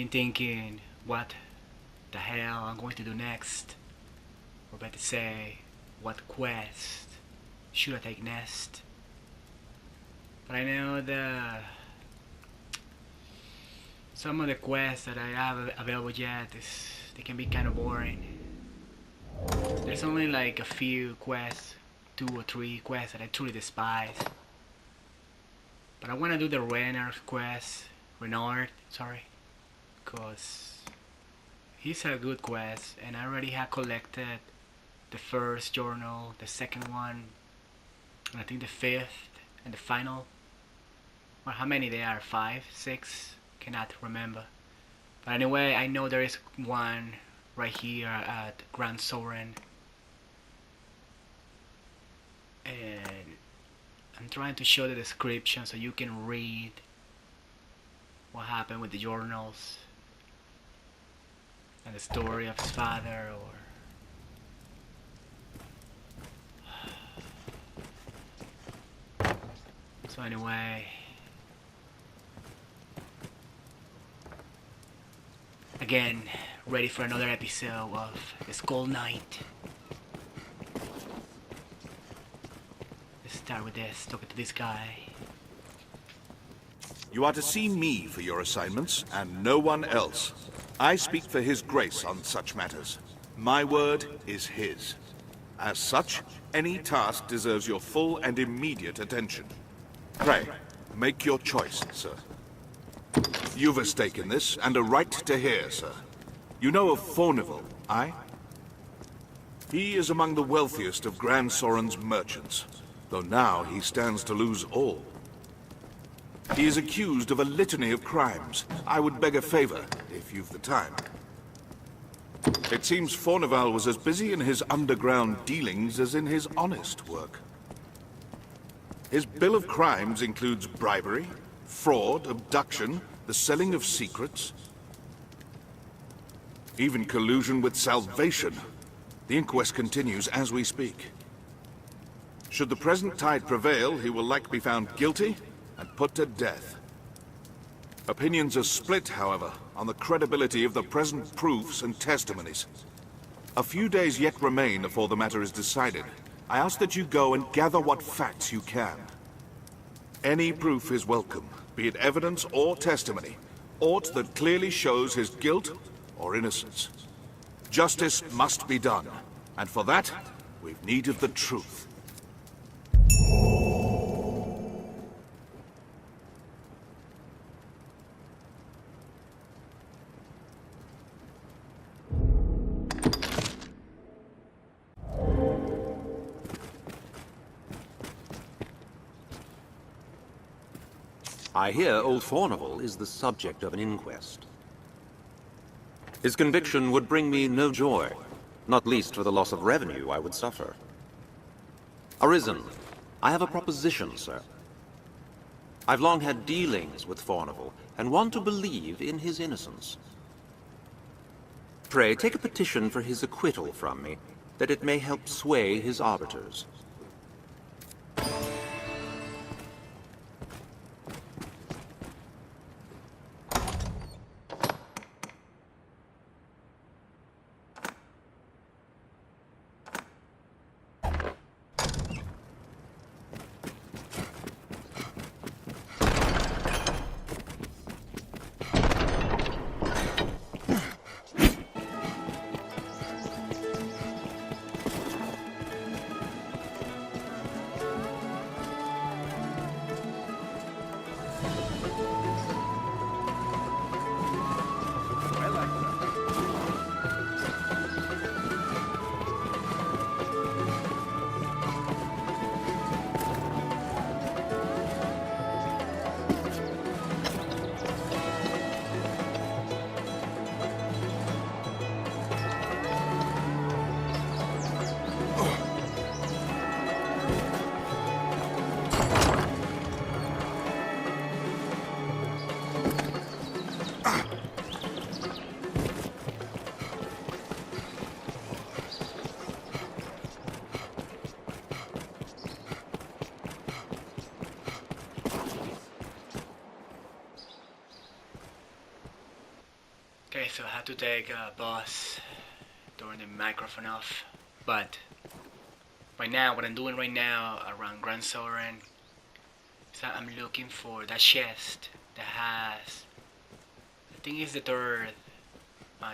been thinking what the hell I'm going to do next. Or better say, what quest should I take next. But I know some of the quests that I have available yet they can be kind of boring. There's only like a few quests, 2 or 3 quests that I truly despise. But I want to do the Renard, sorry, because he's a good quest, and I already have collected the first journal, the second one, and I think the 5th and the final. Well, how many there are? 5, 6? Cannot remember. But anyway, I know there is one right here at Grand Soren, and I'm trying to show the description so you can read what happened with the journals and the story of his father. So anyway, again, ready for another episode of the Skull Knight. Let's start with this, talking to this guy. You are to see me for your assignments, and no one else. I speak for His Grace on such matters. My word is his. As such, any task deserves your full and immediate attention. Pray, make your choice, sir. You've a stake in this, and a right to hear, sir. You know of Fornival, aye? He is among the wealthiest of Grand Soren's merchants, though now he stands to lose all. He is accused of a litany of crimes. I would beg a favor, if you've the time. It seems Fornival was as busy in his underground dealings as in his honest work. His bill of crimes includes bribery, fraud, abduction, the selling of secrets, even collusion with Salvation. The inquest continues as we speak. Should the present tide prevail, he will likely be found guilty and put to death. Opinions are split, however, on the credibility of the present proofs and testimonies. A few days yet remain before the matter is decided. I ask that you go and gather what facts you can. Any proof is welcome, be it evidence or testimony, aught that clearly shows his guilt or innocence. Justice must be done, and for that, we've need of the truth. I hear old Fornival is the subject of an inquest. His conviction would bring me no joy, not least for the loss of revenue I would suffer. Arisen, I have a proposition, sir. I've long had dealings with Fornival, and want to believe in his innocence. Pray, take a petition for his acquittal from me, that it may help sway his arbiters. so I had to take a bus during the microphone off. But right now, what I'm doing right now around Grand Soren is that I'm looking for that chest that has, I think it's the third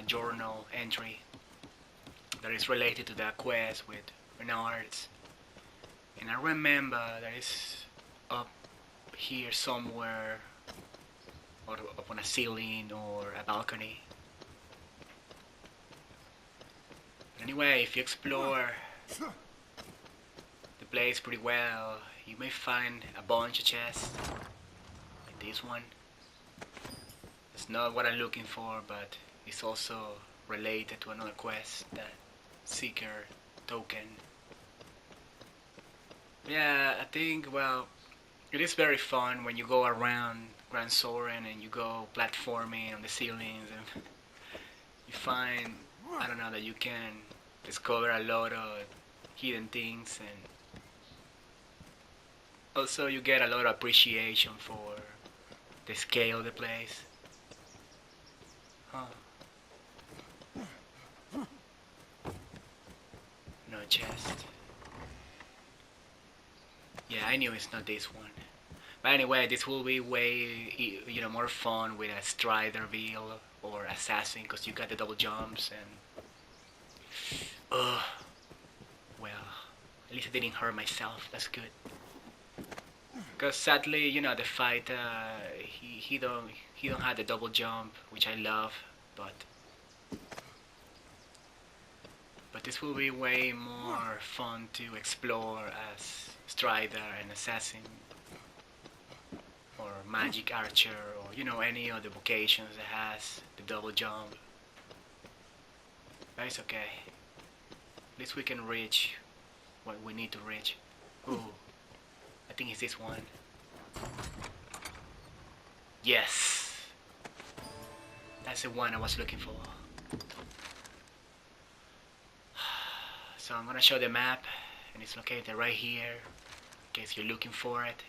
journal entry that is related to that quest with Renards. And I remember that it's up here somewhere, or up on a ceiling or a balcony. But anyway, if you explore the place pretty well, you may find a bunch of chests, like this one. It's not what I'm looking for, but it's also related to another quest, that Seeker token. Yeah, I think, well, it is very fun when you go around Grand Soren and you go platforming on the ceilings and you find, I don't know, that you can discover a lot of hidden things, and also you get a lot of appreciation for the scale of the place. Huh. No chest. Yeah, I knew it's not this one. But anyway, this will be way, more fun with a Strider Veil or Assassin, because you got the double jumps and... well, at least I didn't hurt myself, that's good. Because sadly, the fight, he don't have the double jump, which I love, but this will be way more fun to explore as Strider and Assassin, or Magic Archer, or any of the vocations that has the double jump. But it's okay. At least we can reach what we need to reach. Ooh, I think it's this one. Yes! That's the one I was looking for. So I'm gonna show the map, and it's located right here, in case you're looking for it.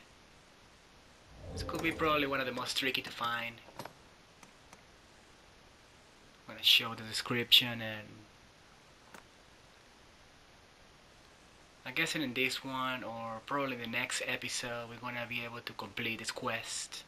This could be probably one of the most tricky to find. I'm gonna show the description, and I guess in this one, or probably the next episode, we're gonna be able to complete this quest.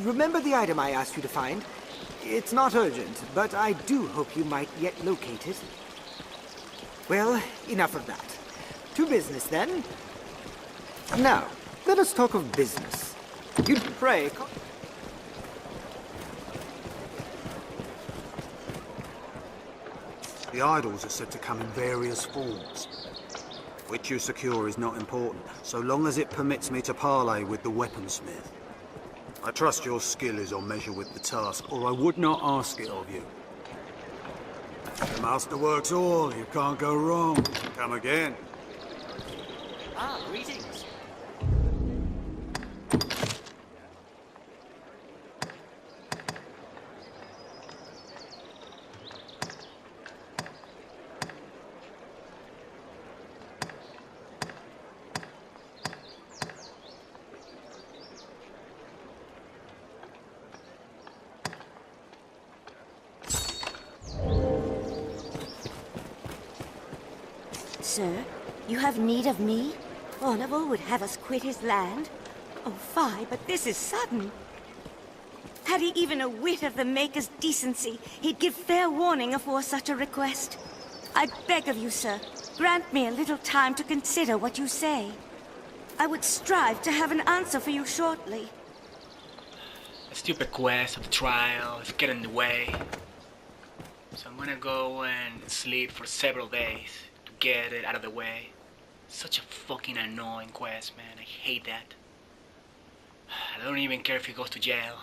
Remember the item I asked you to find? It's not urgent, but I do hope you might yet locate it. Well, enough of that. To business, then. Now, let us talk of business. You'd pray... The idols are said to come in various forms. Which you secure is not important, so long as it permits me to parley with the weaponsmith. I trust your skill is on measure with the task, or I would not ask it of you. The master works all, you can't go wrong. Come again. Ah, greetings. Sir, you have need of me? Ornival would have us quit his land? Oh, fie, but this is sudden. Had he even a whit of the Maker's decency, he'd give fair warning afore such a request. I beg of you, sir, grant me a little time to consider what you say. I would strive to have an answer for you shortly. A stupid quest of the trial is getting in the way. So I'm gonna go and sleep for several days to get it out of the way. Such a fucking annoying quest, man. I hate that. I don't even care if he goes to jail.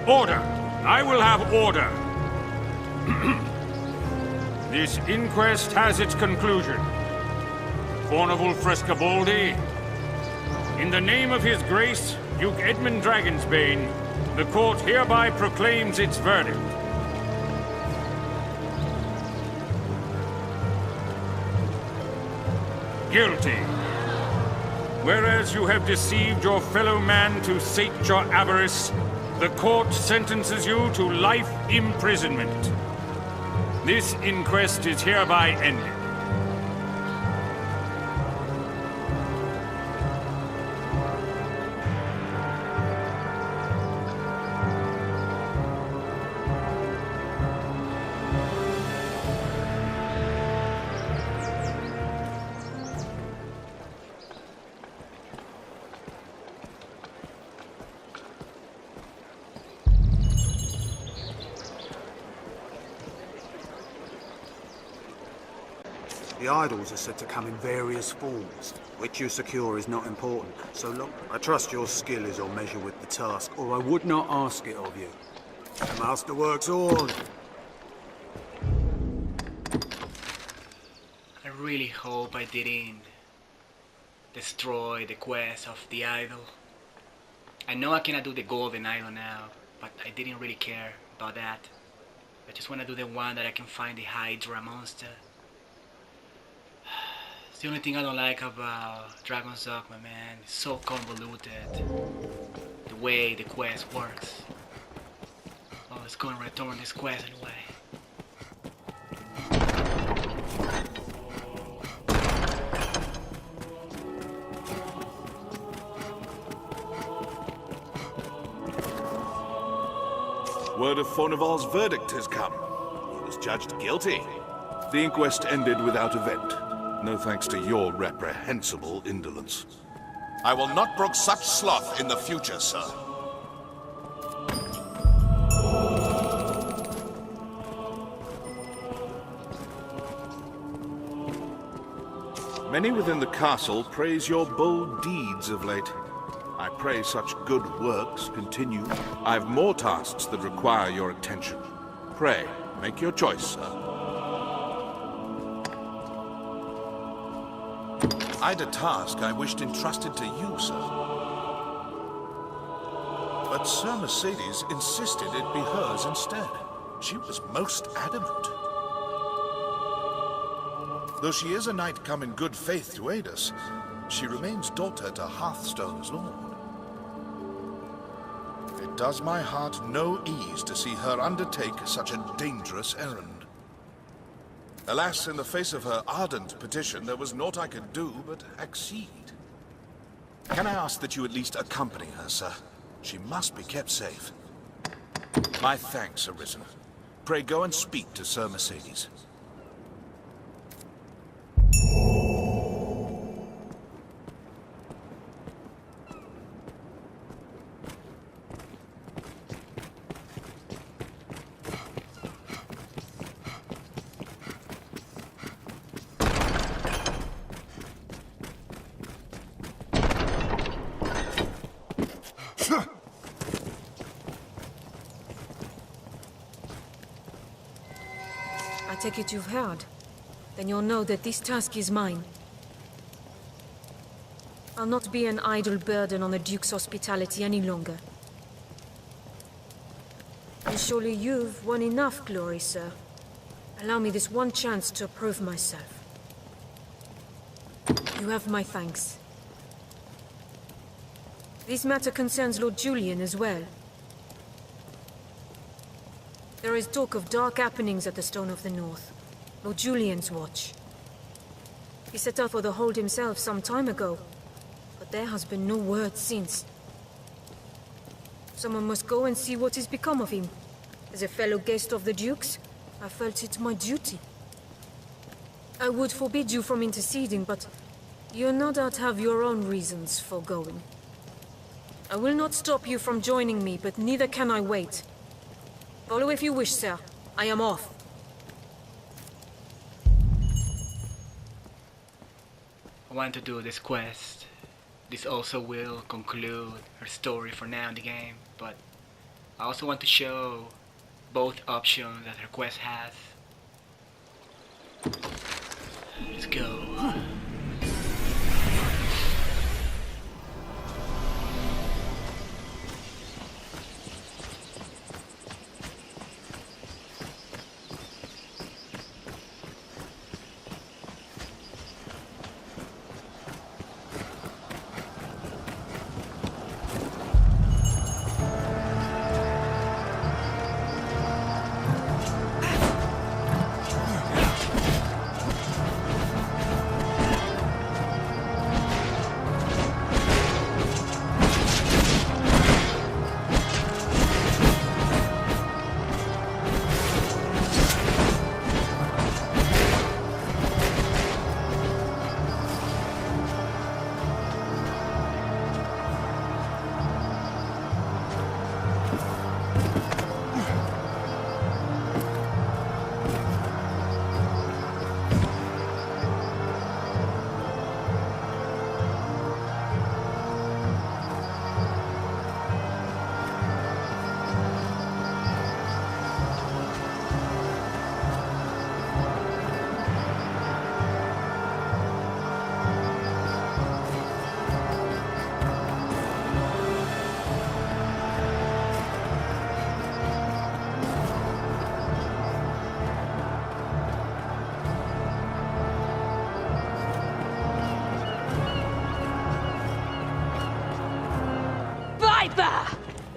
Order! I will have order! This inquest has its conclusion. Fornival Frescobaldi, in the name of His Grace, Duke Edmund Dragonsbane, the court hereby proclaims its verdict. Guilty. Whereas you have deceived your fellow man to sate your avarice, the court sentences you to life imprisonment. This inquest is hereby ended. The idols are said to come in various forms. Which you secure is not important, so long I trust your skill is on measure with the task, or I would not ask it of you. The master works all. I really hope I didn't destroy the quest of the idol. I know I cannot do the golden idol now, but I didn't really care about that. I just want to do the one that I can find the Hydra monster. It's the only thing I don't like about Dragon's Dogma, man. It's so convoluted. The way the quest works. Oh, let's go and return this quest anyway. Word of Fornival's verdict has come. He was judged guilty. The inquest ended without event. No thanks to your reprehensible indolence. I will not brook such sloth in the future, sir. Many within the castle praise your bold deeds of late. I pray such good works continue. I have more tasks that require your attention. Pray, make your choice, sir. I'd a task I wished entrusted to you, sir. But Sir Mercedes insisted it be hers instead. She was most adamant. Though she is a knight come in good faith to aid us, she remains daughter to Hearthstone's lord. It does my heart no ease to see her undertake such a dangerous errand. Alas, in the face of her ardent petition, there was naught I could do but accede. Can I ask that you at least accompany her, sir? She must be kept safe. My thanks, Arisen. Pray go and speak to Sir Mercedes. take it you've heard. Then you'll know that this task is mine. I'll not be an idle burden on the Duke's hospitality any longer. And surely you've won enough glory, sir. Allow me this one chance to prove myself. You have my thanks. This matter concerns Lord Julien as well. There is talk of dark happenings at the Stone of the North. Lord Julien's watch. He set out for the hold himself some time ago, but there has been no word since. Someone must go and see what has become of him. As a fellow guest of the Duke's, I felt it my duty. I would forbid you from interceding, but you no doubt have your own reasons for going. I will not stop you from joining me, but neither can I wait. Follow if you wish, sir. I am off. I want to do this quest. This also will conclude her story for now in the game, but I also want to show both options that her quest has. Let's go.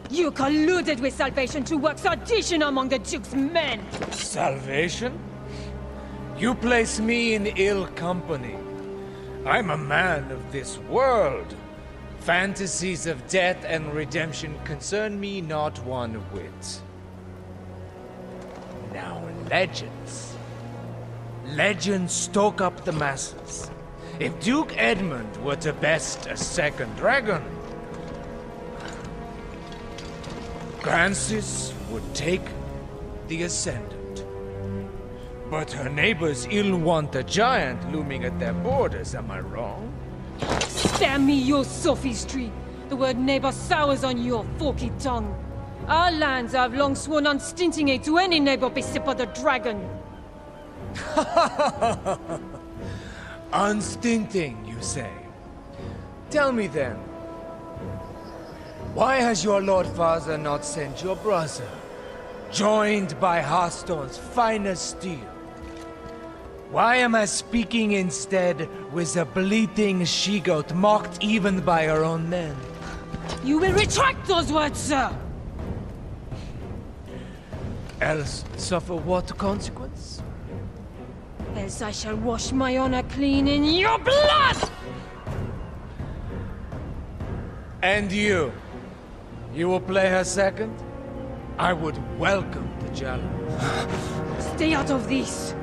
You colluded with Salvation to work sedition among the Duke's men! Salvation? You place me in ill company. I'm a man of this world. Fantasies of death and redemption concern me not one whit. Now legends. Legends stoke up the masses. If Duke Edmund were to best a second dragon, Francis would take the Ascendant. But her neighbors ill want a giant looming at their borders, am I wrong? Spare me your sophistry! The word neighbor sours on your forky tongue. Our lands have long sworn unstinting aid to any neighbor beset by the dragon. Unstinting, you say? Tell me then, why has your Lord Father not sent your brother, joined by Hearthstone's finest steel? Why am I speaking instead with a bleating she-goat mocked even by her own men? You will retract those words, sir! Else suffer what consequence? Else I shall wash my honor clean in your blood! And you? You will play her second? I would welcome the challenge. Stay out of this!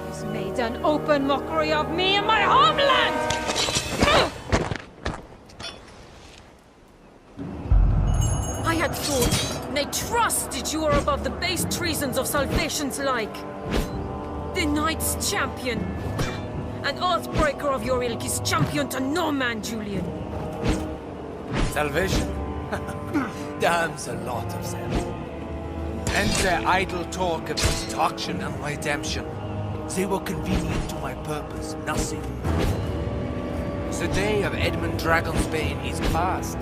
He's made an open mockery of me and my homeland! I had thought, nay trusted you were above the base treasons of Salvation's like. The Knight's champion. An oathbreaker of your ilk is champion to no man, Julien. Salvation? Damn's a lot of sense. and their idle talk of destruction and redemption. They were convenient to my purpose, nothing more. The day of Edmund Dragonsbane is past.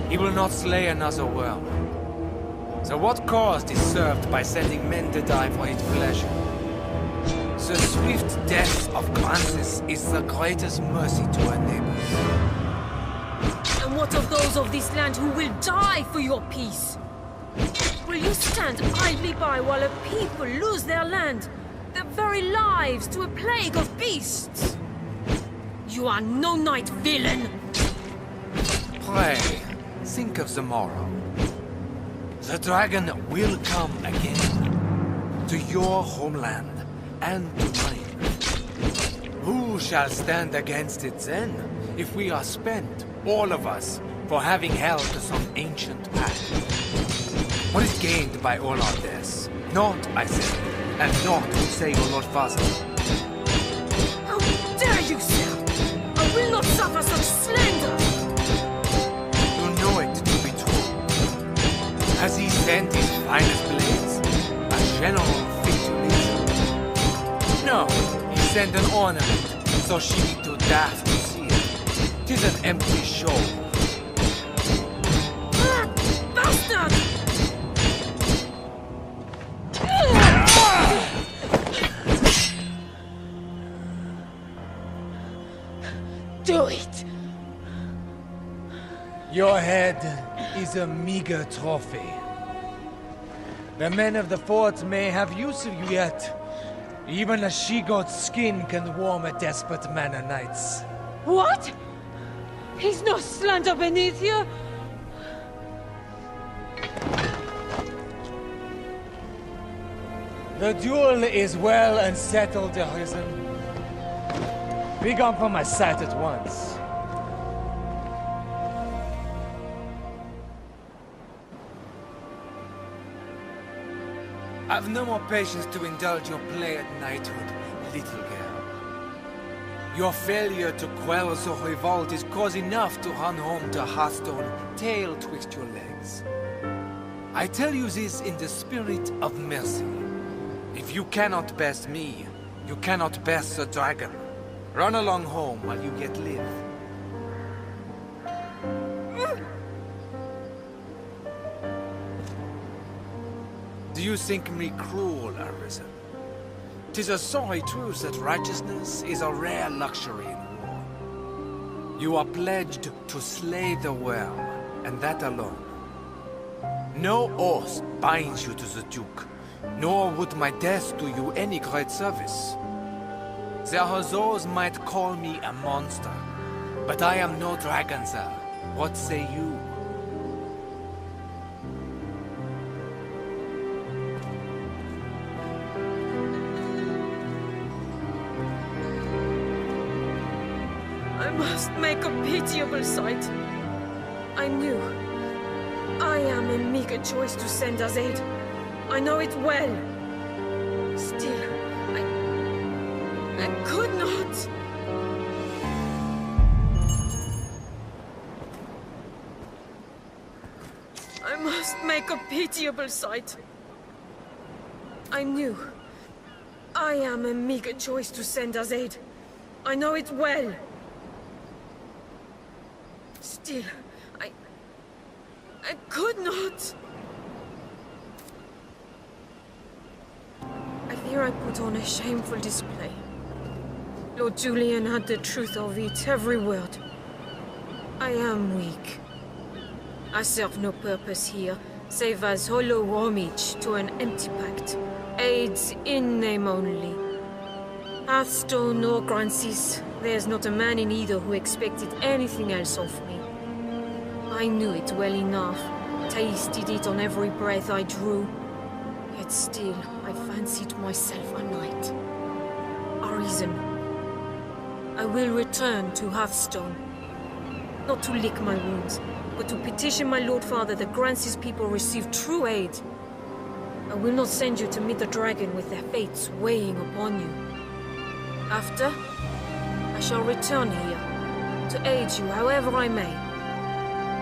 He will not slay another worm. So what cause is served by sending men to die for his pleasure? The swift death of Francis is the greatest mercy to our neighbors. And what of those of this land who will die for your peace? Will you stand idly by while a people lose their land, their very lives, to a plague of beasts? You are no knight, villain! Pray, think of the morrow. The dragon will come again, to your homeland and to mine. Who shall stand against it then, if we are spent, all of us, for having held to some ancient path? What is gained by all our deaths? Naught, I say, and naught will say your Lord Father. How dare you, sir! I will not suffer such slander! You know it to be true. Has he sent his finest blades? A general fit to lead? No, he sent an ornament, so she be too daft to see it. 'Tis an empty show. Bastard! Do it! Your head is a meager trophy. The men of the fort may have use of you yet. Even a she-goat's skin can warm a desperate man o' nights. What? He's no slander beneath you! The duel is well and settled, Arisen. Be gone from my sight at once. I've no more patience to indulge your play at knighthood, little girl. Your failure to quell the revolt is cause enough to run home to Hearthstone, tail twixt your legs. I tell you this in the spirit of mercy. If you cannot best me, you cannot best the dragon. Run along home while you yet live. Do you think me cruel, Arisen? 'Tis a sorry truth that righteousness is a rare luxury in war. You are pledged to slay the worm, and that alone. No oath binds you to the Duke, nor would my death do you any great service. There are those might call me a monster, but I am no dragon, sir. What say you? I must make a pitiable sight. I knew. I am a meager choice to send as aid. I know it well. Still, I could not. I must make a pitiable sight. I knew. I am a meager choice to send as aid. I know it well. Still, I could not. I fear I put on a shameful display. Lord Julien had the truth of it, every word. I am weak. I serve no purpose here, save as hollow homage to an empty pact. Aids in name only. Hearthstone or Grancis, there's not a man in either who expected anything else of me. I knew it well enough, tasted it on every breath I drew. Yet still, I fancied myself a knight. Arisen. I will return to Hearthstone. Not to lick my wounds, but to petition my Lord Father that Grancis people receive true aid. I will not send you to meet the dragon with their fates weighing upon you. After, I shall return here, to aid you however I may.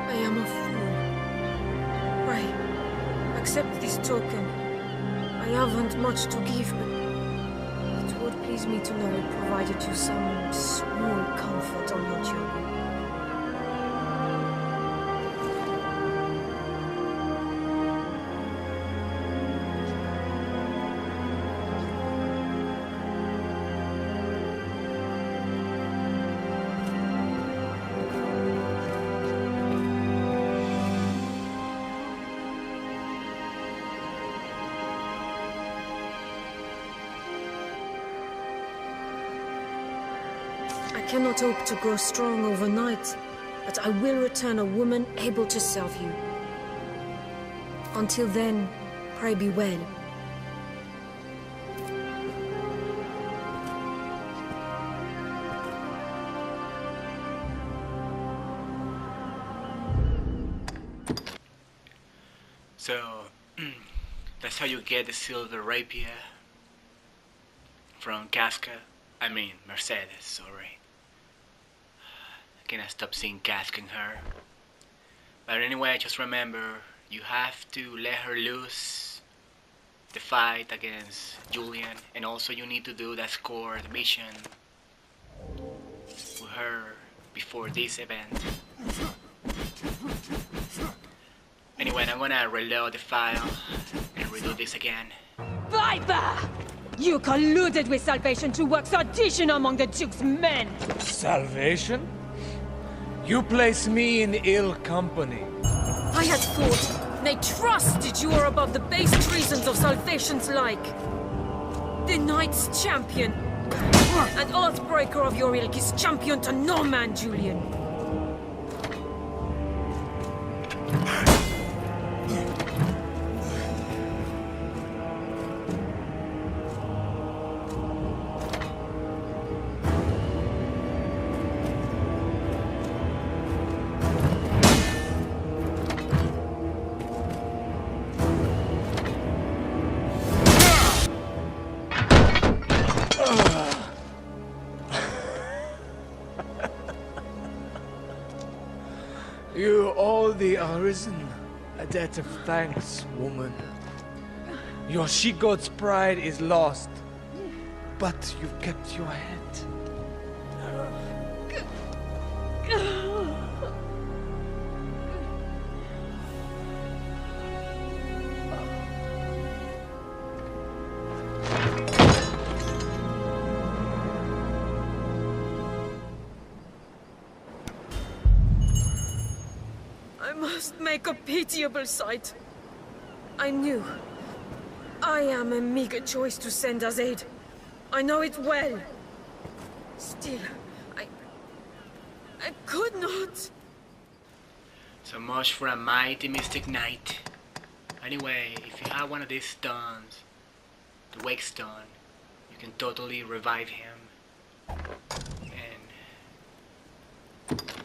I am a fool. Pray, accept this token, I haven't much to give, but it would please me to know it provided you some small comfort on your journey. I cannot hope to grow strong overnight, but I will return a woman able to serve you. Until then, pray be well. So, that's how you get the silver rapier from Mercedes, sorry. I cannot stop seeing Casca in her. But anyway, just remember, you have to let her lose the fight against Julien, and also you need to do that score mission with her before this event. Anyway, I'm gonna reload the file and redo this again. Viper! You colluded with Salvation to work sedition among the Duke's men! Salvation? You place me in ill company. I had thought, nay trusted you were above the base treasons of Salvation's like. The Knight's champion, and Oathbreaker of your ilk is champion to no man, Julien. You owe the Arisen a debt of thanks, woman. Your she-goat's pride is lost, but you've kept your head. I must make a pitiable sight. I knew. I am a meager choice to send as aid. I know it well. Still, I could not. So much for a mighty mystic knight. Anyway, if you have one of these stones, the wake stone, you can totally revive him. And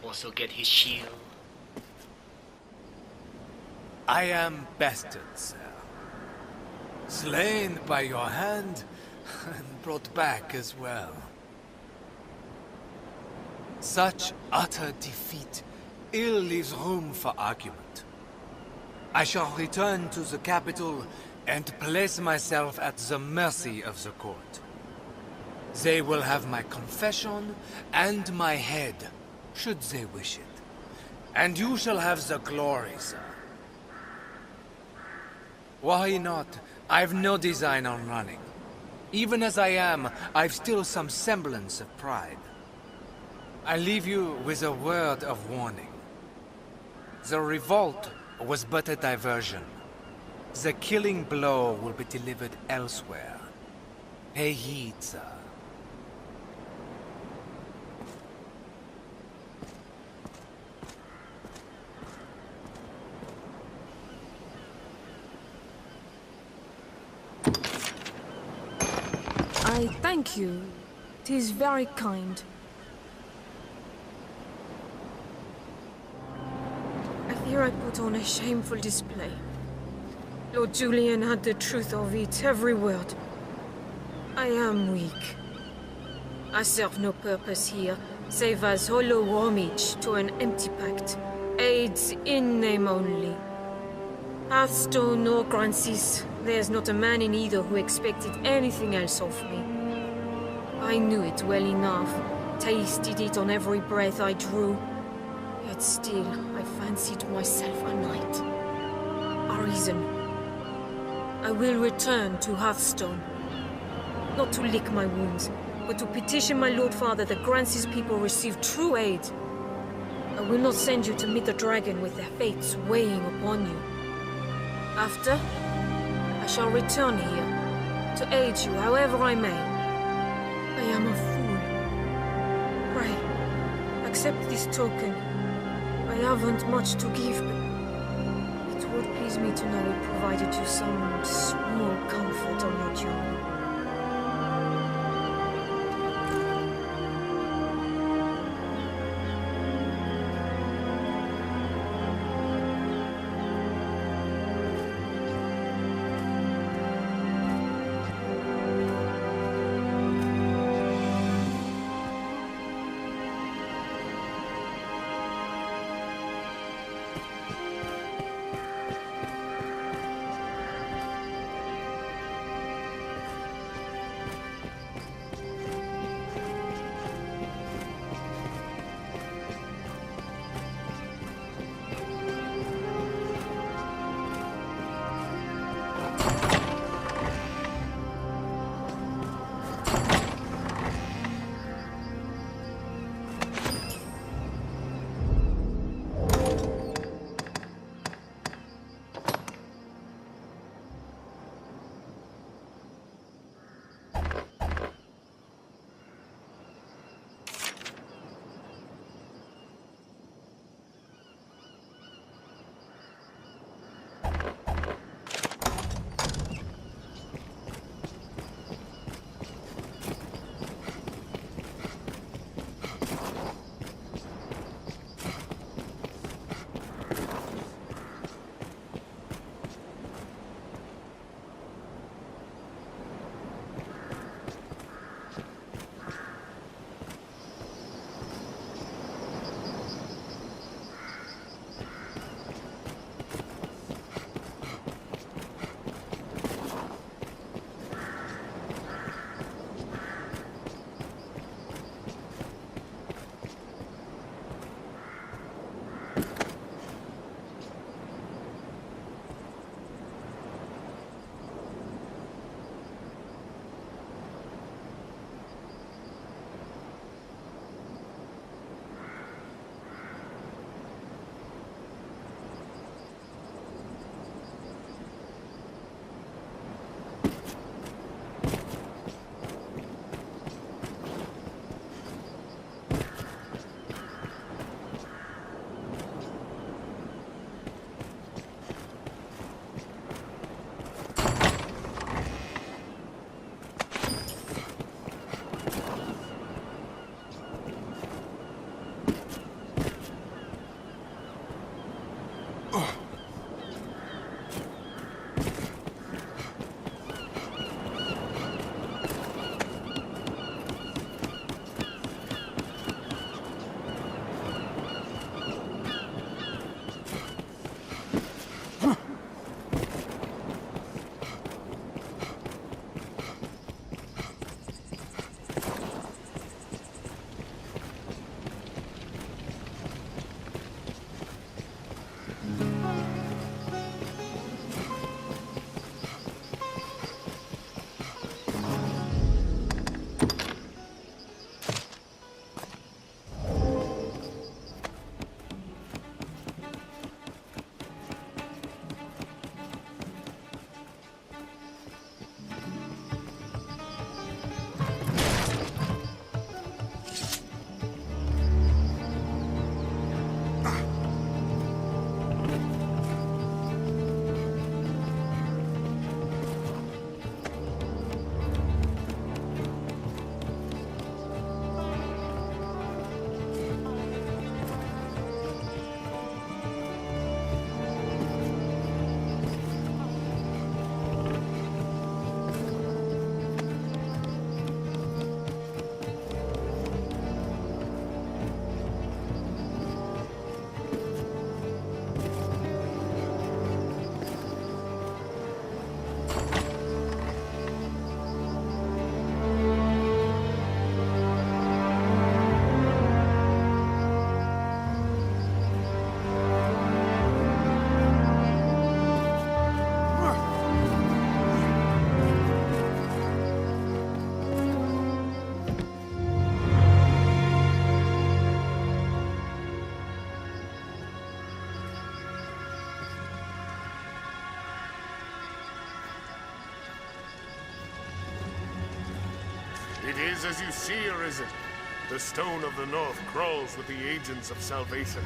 also get his shield. I am bested, sir. Slain by your hand, and brought back as well. Such utter defeat ill leaves room for argument. I shall return to the capital and place myself at the mercy of the court. They will have my confession and my head, should they wish it. And you shall have the glory, sir. Why not? I've no design on running. Even as I am, I've still some semblance of pride. I leave you with a word of warning. The revolt was but a diversion. The killing blow will be delivered elsewhere. Pay heed, sir. I thank you. 'Tis very kind. I fear I put on a shameful display. Lord Julien had the truth of it, every word. I am weak. I serve no purpose here, save as hollow homage to an empty pact. Aids in name only. Hearthstone or Grancis, There's not a man in either who expected anything else of me. I knew it well enough, tasted it on every breath I drew. Yet still, I fancied myself a knight. Arisen. I will return to Hearthstone. Not to lick my wounds, but to petition my Lord Father that grants his people receive true aid. I will not send you to meet the dragon with their fates weighing upon you. After, I shall return here, to aid you however I may. I am a fool. Pray, accept this token. I haven't much to give, but it would please me to know it provided you some small comfort on your journey. It is as you see, Arisen. The Stone of the North crawls with the agents of salvation.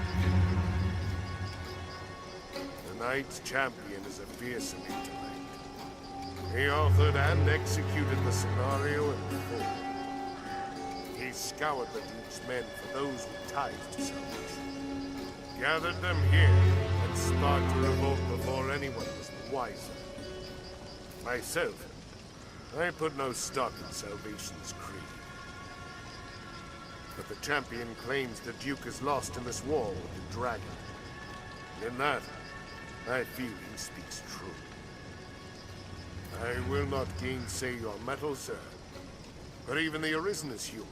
The Knight's champion is a fearsome intellect. He authored and executed the scenario in full. He scoured the Duke's men for those with ties to salvation. Gathered them here and sparked a revolt before anyone was wiser. Myself, I put no stock in Salvation's creed. But the champion claims the Duke is lost in this war with the dragon. And in that, I feel he speaks true. I will not gainsay your mettle, sir. But even the Arisen is human.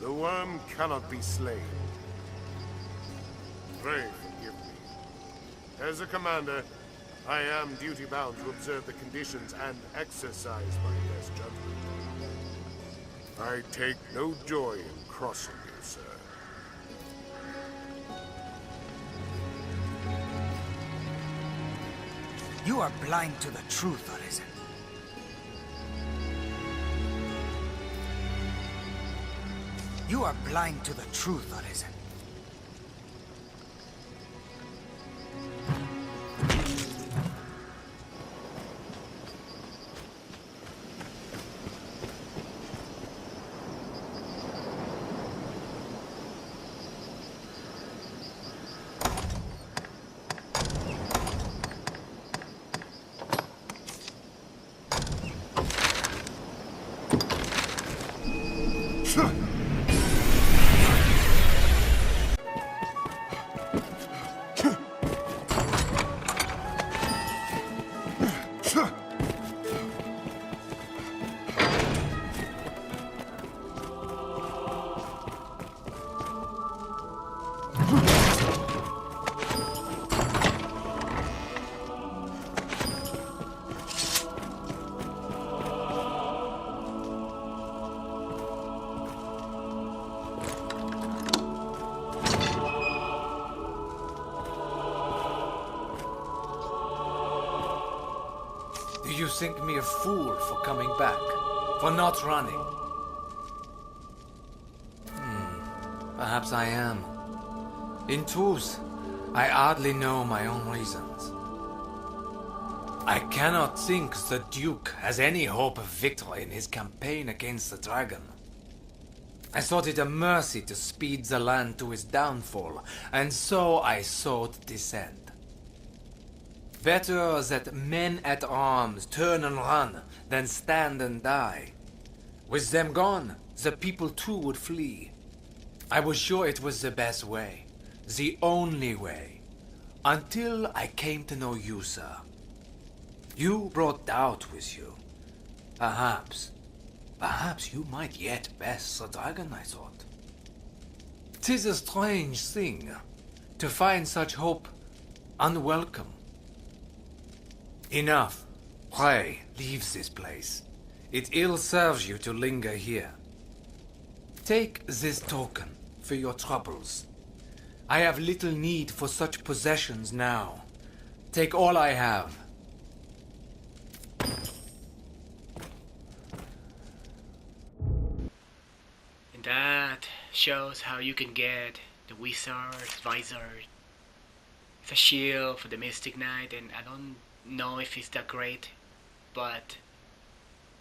The worm cannot be slain. Pray forgive me. As a commander, I am duty-bound to observe the conditions and exercise my best judgment. I take no joy in crossing you, sir. You are blind to the truth, Arisen. You are blind to the truth, Arisen. Do you think me a fool for coming back? For not running? Perhaps I am. In truth, I hardly know my own reasons. I cannot think the Duke has any hope of victory in his campaign against the dragon. I thought it a mercy to speed the land to its downfall, and so I sought dissent. Better that men at arms turn and run than stand and die. With them gone, the people too would flee. I was sure it was the best way, the only way, until I came to know you, sir. You brought doubt with you. Perhaps you might yet best the dragon, I thought. 'Tis a strange thing to find such hope unwelcome. Enough. Pray, leave this place. It ill serves you to linger here. Take this token for your troubles. I have little need for such possessions now. Take all I have. And that shows how you can get the vizard. It's a shield for the Mystic Knight, and I don't know if it's that great, but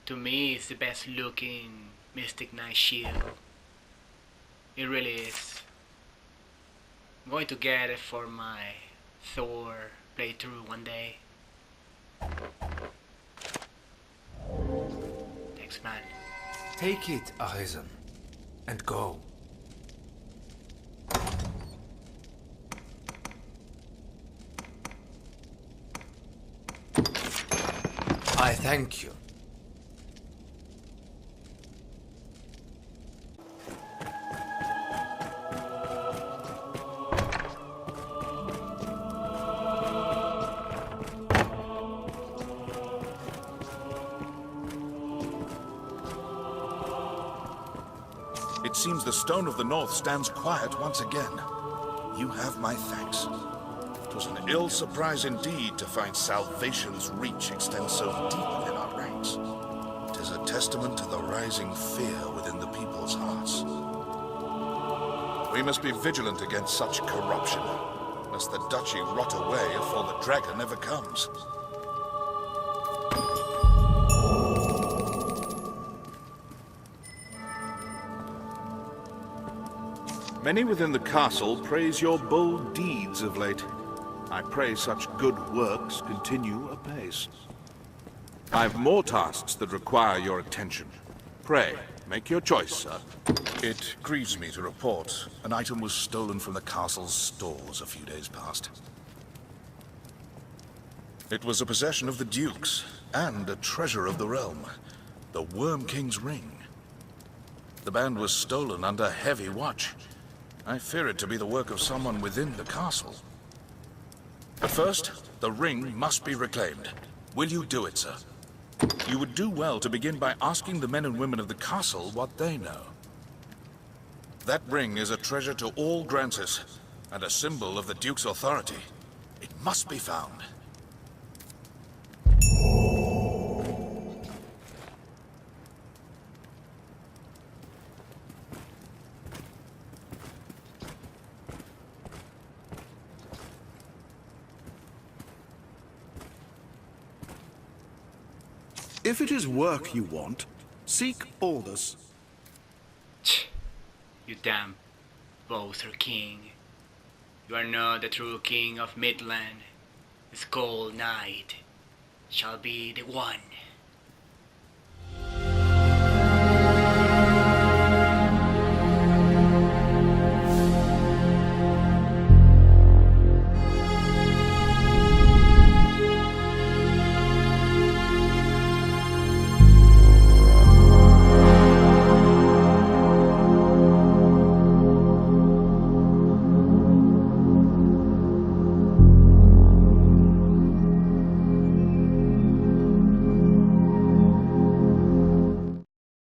to me it's the best looking Mystic Knight shield. It really is. I'm going to get it for my Thor playthrough one day. Thanks, man. Take it, Arisen, and go. I thank you. It seems the Stone of the North stands quiet once again. You have my thanks. It was an ill surprise indeed to find Salvation's reach extends so deep within our ranks. 'Tis a testament to the rising fear within the people's hearts. We must be vigilant against such corruption, lest the duchy rot away before the dragon ever comes. Many within the castle praise your bold deeds of late. I pray such good works continue apace. I have more tasks that require your attention. Pray, make your choice, sir. It grieves me to report an item was stolen from the castle's stores a few days past. It was a possession of the Duke's, and a treasure of the realm, the Worm King's ring. The band was stolen under heavy watch. I fear it to be the work of someone within the castle. But first, the ring must be reclaimed. Will you do it, sir? You would do well to begin by asking the men and women of the castle what they know. That ring is a treasure to all Grancis, and a symbol of the Duke's authority. It must be found. If it is work you want, seek orders. You damn Bowser King. You are not the true king of Midland. The Skull Knight shall be the one.